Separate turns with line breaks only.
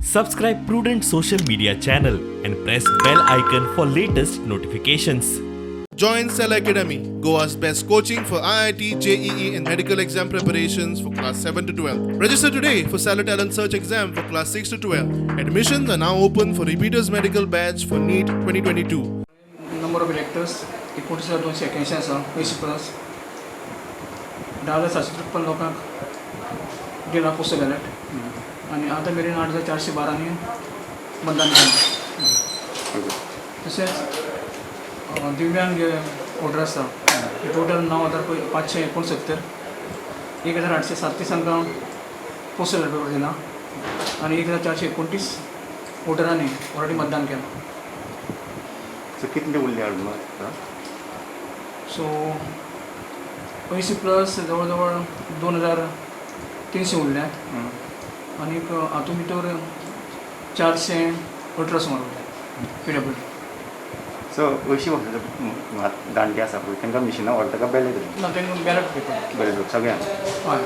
Subscribe Prudent social media channel and press bell icon for latest notifications.
Join Cell Academy, Goa's best coaching for IIT, JEE, and medical exam preparations for class 7 to 12. Register today for Cell Talent Search exam for class 6 to 12. Admissions are now open for repeaters medical batch for NEET 2022.
Number of electors 29,281 आसा 20 plus 10,753 लोकांक दिला postal ballot आणि आता मेरेन 8,412 मतदान केलें. तशेंच दिव्यांग वोटर आसा टोटल 9,569 1,837 हांकां पोस्टल बॅलेट पेपर दिला आणि 1,429 वोटरांनी ऑलरेडी मतदान केलां.
सो कितले उरले अजून आता?
सो 80 प्लस जवळ जवळ 2,300 उरल्यात आणि हातूंत भितर 418 सुमार उरल्यात PWD.
सो 80 वर्साचे जाणटे आसा पळय तांकां मिशिनां व्हरता काय बेलेट
ना तांकां बॅलेट पेपर
बेलेट सगळ्यांक?
हय.